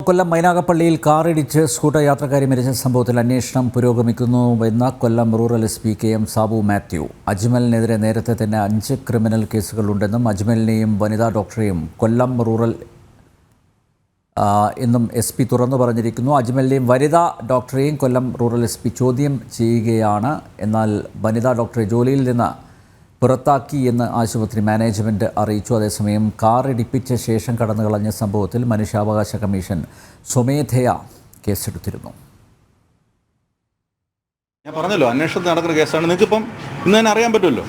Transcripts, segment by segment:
കൊല്ലം മൈനാഗപ്പള്ളിയിൽ കാറിടിച്ച് സ്കൂട്ടർ യാത്രക്കാരി മരിച്ച സംഭവത്തിൽ അന്വേഷണം പുരോഗമിക്കുന്നുവെന്ന് Kollam rural SP. KM. Sabu Mathew. അജ്മലിനെതിരെ നേരത്തെ തന്നെ 5 ക്രിമിനൽ കേസുകളുണ്ടെന്നും അജ്മലിനെയും വനിതാ ഡോക്ടറെയും കൊല്ലം റൂറൽ എന്നും എസ്.പി. തുറന്നു പറഞ്ഞിരിക്കുന്നു. അജ്മലിനെയും വനിതാ ഡോക്ടറെയും കൊല്ലം റൂറൽ എസ്.പി. ചോദ്യം ചെയ്യുകയാണ്. എന്നാൽ വനിതാ ഡോക്ടറെ ജോലിയിൽ നിന്ന് പുറത്താക്കി എന്ന് ആശുപത്രി മാനേജ്മെൻറ്റ് അറിയിച്ചു. അതേസമയം കാറിടിപ്പിച്ച ശേഷം കടന്നുകളഞ്ഞ സംഭവത്തിൽ മനുഷ്യാവകാശ കമ്മീഷൻ സ്വമേധയാ കേസെടുത്തിരുന്നു. ഞാൻ പറഞ്ഞല്ലോ, അന്വേഷണത്തിൽ നടക്കുന്ന കേസാണ്. നിങ്ങൾക്കിപ്പം ഇന്ന് തന്നെ അറിയാൻ പറ്റുമല്ലോ,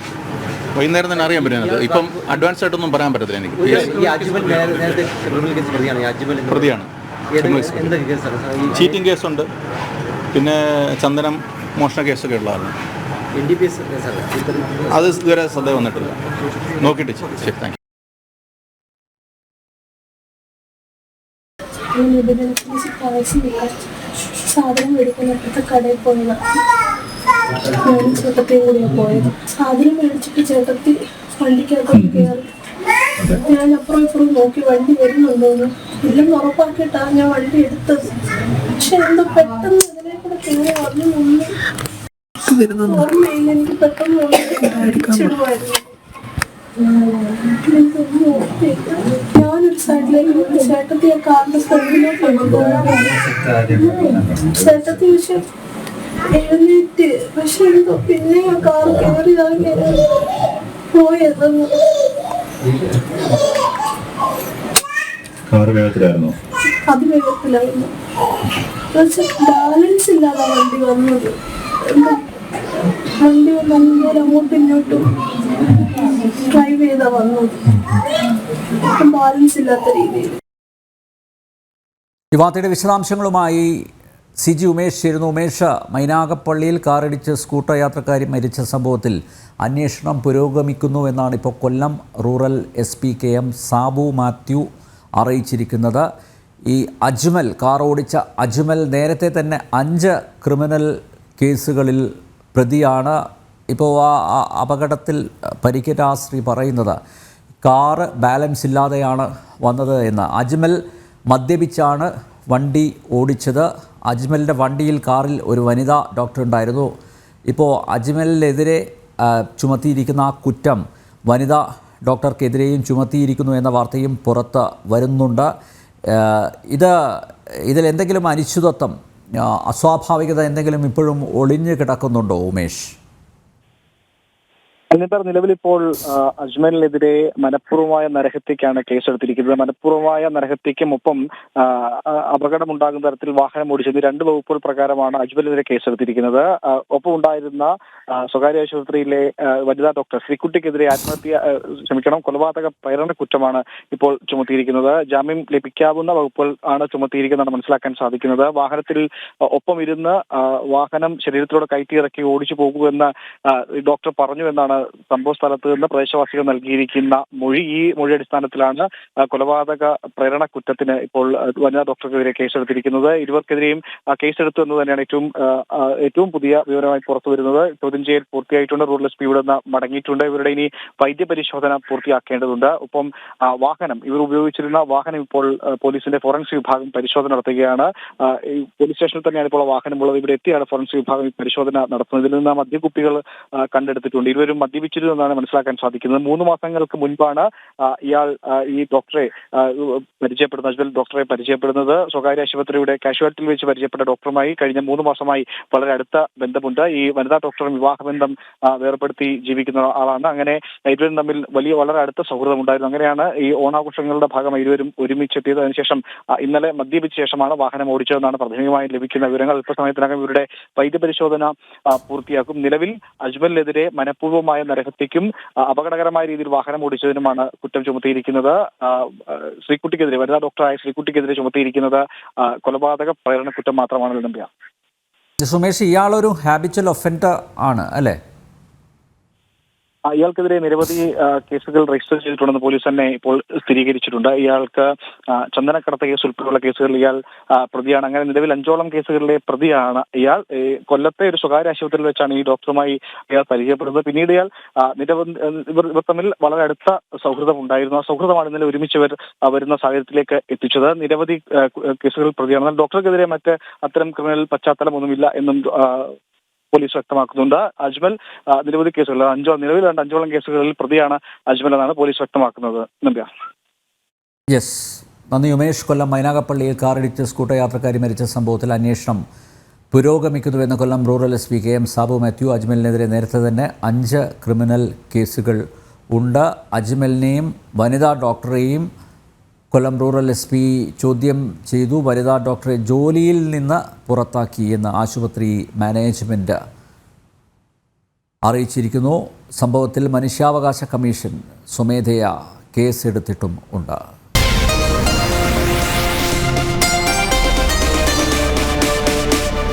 വൈകുന്നേരം തന്നെ അറിയാൻ പറ്റുന്നത്. ഇപ്പം അഡ്വാൻസ് ആയിട്ടൊന്നും പറയാൻ പറ്റത്തില്ല എനിക്ക്. പ്രതിയാണ്. ചീറ്റിംഗ് കേസുണ്ട്, പിന്നെ ചന്ദനം മോഷണ കേസൊക്കെ ഉള്ളതാണ്. അത് ഇതുവരെ ശ്രദ്ധ വന്നിട്ടില്ല, നോക്കിയിട്ട് ശരി. Thank you. സാധനം മേടിക്കുന്നപ്പോഴത്തെ കടയിൽ പോയതാണ്. ഞാനും ചേട്ടത്തിയും കൂടിയാണ് പോയത്. സാധനം മേടിച്ചിട്ട് ചേട്ടത്തി വണ്ടിക്കകത്തോട്ട് കയറി. ഞാൻ അപ്പുറം ഇപ്പുറം നോക്കി വണ്ടി വരുന്നുണ്ടോന്ന് ഇല്ലെന്ന് ഉറപ്പാക്കിയിട്ടാണ് ഞാൻ വണ്ടി എടുത്തത്. പക്ഷെ എന്തോ പെട്ടെന്ന് ഇതിനെ കൂടെ കയറി വന്നു നിന്ന് ഓർമ്മയില്ല. എനിക്ക് പെട്ടെന്ന് ഇടുമായിരുന്നു. ഞാനൊരു സൈഡിലേക്ക് ചേട്ടത്തി ആ കാറിന്റെ ഫ്രണ്ടിലേക്ക് ചേട്ടത്തി പക്ഷെ എഴുന്നേറ്റ്, പക്ഷെ എന്തോ പിന്നെ ആ കാർ കയറിയതായി പോയതെന്ന്. അത് വേഗത്തിലായിരുന്നു. ബാലൻസ് ഇല്ലാതെ വണ്ടി വന്നത്. വണ്ടി നല്ല അങ്ങോട്ടും ഇങ്ങോട്ടും ഡ്രൈവ് ചെയ്താ വന്നത്, ബാലൻസ് ഇല്ലാത്ത രീതിയിൽ. ഈ വാർത്തയുടെ വിശദാംശങ്ങളുമായി CG ഉമേഷ് ചേരുന്നു. ഉമേഷ്, മൈനാഗപ്പള്ളിയിൽ കാറിടിച്ച് സ്കൂട്ടർ യാത്രക്കാരി മരിച്ച സംഭവത്തിൽ അന്വേഷണം പുരോഗമിക്കുന്നു എന്നാണ് ഇപ്പോൾ Kollam rural SP. KM. Sabu Mathew അറിയിച്ചിരിക്കുന്നത്. ഈ അജ്മൽ, കാർ ഓടിച്ച അജ്മൽ നേരത്തെ തന്നെ 5 ക്രിമിനൽ കേസുകളിൽ പ്രതിയാണ്. ഇപ്പോൾ ആ അപകടത്തിൽ പരിക്കേറ്റ ആ സ്ത്രീ പറയുന്നത് കാറ് ബാലൻസ് ഇല്ലാതെയാണ് വന്നത് എന്ന്. അജ്മൽ മദ്യപിച്ചാണ് വണ്ടി ഓടിച്ചത്. അജ്മലിൻ്റെ വണ്ടിയിൽ കാറിൽ ഒരു വനിതാ ഡോക്ടർ ഉണ്ടായിരുന്നു. ഇപ്പോൾ അജ്മലിനെതിരെ ചുമത്തിയിരിക്കുന്ന ആ കുറ്റം വനിതാ ഡോക്ടർക്കെതിരെയും ചുമത്തിയിരിക്കുന്നു എന്ന വാർത്തയും പുറത്ത് വരുന്നുണ്ട്. ഇതിലെന്തെങ്കിലും അനിശ്ചിതത്വം, അസ്വാഭാവികത എന്തെങ്കിലും ഇപ്പോഴും ഒളിഞ്ഞു കിടക്കുന്നുണ്ടോ ഉമേഷ്? അൽനിതാർ, നിലവിലിപ്പോൾ അജ്മലിനെതിരെ മനഃപൂർവ്വമായ നരഹത്യക്കാണ് കേസെടുത്തിരിക്കുന്നത്. മനഃപൂർവ്വമായ നരഹത്യക്കും ഒപ്പം അപകടമുണ്ടാകുന്ന തരത്തിൽ വാഹനം ഓടിച്ചത് 2 വകുപ്പുകൾ പ്രകാരമാണ് അജ്മലിനെതിരെ കേസെടുത്തിരിക്കുന്നത്. ഒപ്പം ഉണ്ടായിരുന്ന സ്വകാര്യ ആശുപത്രിയിലെ വനിതാ ഡോക്ടർ ശ്രീകുട്ടിക്കെതിരെ കൊലപാതക പ്രേരണ കുറ്റമാണ് ഇപ്പോൾ ചുമത്തിയിരിക്കുന്നത്. ജാമ്യം ലഭിക്കാവുന്ന വകുപ്പുകൾ ആണ് ചുമത്തിയിരിക്കുന്നതാണ് മനസ്സിലാക്കാൻ സാധിക്കുന്നത്. വാഹനത്തിൽ ഒപ്പം ഇരുന്ന് വാഹനം ശരീരത്തിലൂടെ കയറ്റിയിറക്കി ഓടിച്ചു പോകുമെന്ന് ഡോക്ടർ പറഞ്ഞു എന്നാണ് സംഭവ സ്ഥലത്ത് നിന്ന് പ്രദേശവാസികൾ നൽകിയിരിക്കുന്ന മൊഴി. ഈ മൊഴി അടിസ്ഥാനത്തിലാണ് കൊലപാതക പ്രേരണ കുറ്റത്തിന് ഇപ്പോൾ വനിതാ ഡോക്ടർക്കെതിരെ കേസെടുത്തിരിക്കുന്നത്. ഇരുവർക്കെതിരെയും കേസെടുത്തു എന്ന് തന്നെയാണ് ഏറ്റവും പുതിയ വിവരമായി പുറത്തു വരുന്നത്. ചോദ്യം ചെയ്യൽ പൂർത്തിയായിട്ടുണ്ട്. Rural SP. ഇവിടെ നിന്ന് മടങ്ങിയിട്ടുണ്ട്. ഇവരുടെ ഇനി വൈദ്യപരിശോധന പൂർത്തിയാക്കേണ്ടതുണ്ട്. ഒപ്പം ഇവർ ഉപയോഗിച്ചിരുന്ന വാഹനം ഇപ്പോൾ പോലീസിന്റെ ഫോറൻസിക് വിഭാഗം പരിശോധന നടത്തുകയാണ്. പോലീസ് സ്റ്റേഷനിൽ തന്നെയാണ് ഇപ്പോൾ വാഹനമുള്ളത്. ഇവിടെ എത്തിയാണ് ഫോറൻസിക് വിഭാഗം പരിശോധന നടത്തുന്നത്. ഇതിൽ നിന്ന് മദ്യക്കുപ്പികൾ കണ്ടെടുത്തിട്ടുണ്ട്. ഇരുവരും മദ്യപിച്ചിരുന്നു എന്നാണ് മനസ്സിലാക്കാൻ സാധിക്കുന്നത്. 3 മാസങ്ങൾക്ക് മുൻപാണ് ഇയാൾ ഈ ഡോക്ടറെ പരിചയപ്പെടുന്നത്, ഡോക്ടറെ പരിചയപ്പെടുന്നത്. സ്വകാര്യ ആശുപത്രിയുടെ കാഷ്വാലിറ്റിയിൽ വെച്ച് പരിചയപ്പെട്ട ഡോക്ടറുമായി കഴിഞ്ഞ 3 മാസമായി വളരെ അടുത്ത ബന്ധമുണ്ട്. ഈ വനിതാ ഡോക്ടറും വിവാഹബന്ധം വേർപെടുത്തി ജീവിക്കുന്ന ആളാണ്. അങ്ങനെ ഇരുവരും തമ്മിൽ വളരെ അടുത്ത സൗഹൃദം ഉണ്ടായിരുന്നു. അങ്ങനെയാണ് ഈ ഓണാഘോഷങ്ങളുടെ ഭാഗമായി ഇരുവരും ഒരുമിച്ചെത്തിയത്. അതിനുശേഷം ഇന്നലെ മദ്യപിച്ച ശേഷമാണ് വാഹനം ഓടിച്ചതെന്നാണ് പ്രാഥമികമായി ലഭിക്കുന്ന വിവരങ്ങൾ. അല്പസമയത്തിനകം ഇവരുടെ വൈദ്യപരിശോധന പൂർത്തിയാക്കും. നിലവിൽ അജ്മലിനെതിരെ മനഃപൂർവ്വമായ നരഹത്യക്കും അപകടകരമായ രീതിയിൽ വാഹനം ഓടിച്ചതിനുമാണ് കുറ്റം ചുമത്തിയിരിക്കുന്നത്. ശ്രീകുട്ടിക്കെതിരെ, വനിതാ ഡോക്ടറായ ശ്രീകുട്ടിക്കെതിരെ ചുമത്തിയിരിക്കുന്നത് കൊലപാതക പ്രേരണ കുറ്റം മാത്രമാണ്. സുമേഷ്, ഇയാളൊരു ഹാബിച്വൽ ഒഫൻഡർ ആണ് അല്ലേ? ഇയാൾക്കെതിരെ നിരവധി കേസുകൾ രജിസ്റ്റർ ചെയ്തിട്ടുണ്ടെന്ന് പോലീസ് തന്നെ ഇപ്പോൾ സ്ഥിരീകരിച്ചിട്ടുണ്ട്. ഇയാൾക്ക് ചന്ദനക്കടത്ത് കേസ് ഉൾപ്പെടെയുള്ള കേസുകളിൽ ഇയാൾ പ്രതിയാണ്. അങ്ങനെ നിലവിൽ 5ഓളം കേസുകളിലെ പ്രതിയാണ് ഇയാൾ. കൊല്ലത്തെ ഒരു സ്വകാര്യ ആശുപത്രിയിൽ വെച്ചാണ് ഈ ഡോക്ടറുമായി ഇയാൾ പരിചയപ്പെടുന്നത്. പിന്നീട് ഇയാൾ ഇവർ തമ്മിൽ വളരെ അടുത്ത സൗഹൃദം ഉണ്ടായിരുന്നു. ആ സൗഹൃദമാണ് ഇന്നലെ ഒരുമിച്ച് വരുന്ന സാഹചര്യത്തിലേക്ക് എത്തിച്ചത്. നിരവധി കേസുകളിൽ പ്രതിയാണ്. എന്നാൽ ഡോക്ടർക്കെതിരെ മറ്റ് അത്തരം ക്രിമിനൽ പശ്ചാത്തലമൊന്നുമില്ല എന്നും പോലീസ് വ്യക്തമാക്കുന്നുണ്ട്. അജ്മൽ നിരവധി കേസുകൾ നിലവിൽ 5ഓളം കേസുകളിൽ പ്രതിയാണ് അജ്മൽ എന്നാണ് പോലീസ് വ്യക്തമാക്കുന്നത്. യെസ്, നന്ദി ഉമേഷ്. കൊല്ലം മൈനാഗപ്പള്ളിയിൽ കാറിടിച്ച് സ്കൂട്ടർ യാത്രക്കാരി മരിച്ച സംഭവത്തിൽ അന്വേഷണം പുരോഗമിക്കുന്നുവെന്ന് Kollam rural S P KM Sabu Mathew. അജ്മലിനെതിരെ നേരത്തെ തന്നെ 5 ക്രിമിനൽ കേസുകൾ ഉണ്ട്. അജ്മലിനെയും വനിതാ ഡോക്ടറെയും കൊല്ലം റൂറൽ SP ചോദ്യം ചെയ്തു. വനിതാ ഡോക്ടറെ ജോലിയിൽ നിന്ന് പുറത്താക്കി എന്ന് ആശുപത്രി മാനേജ്മെൻറ്റ് അറിയിച്ചിരിക്കുന്നു. സംഭവത്തിൽ മനുഷ്യാവകാശ കമ്മീഷൻ സ്വമേധയാ കേസെടുത്തിട്ടും ഉണ്ട്.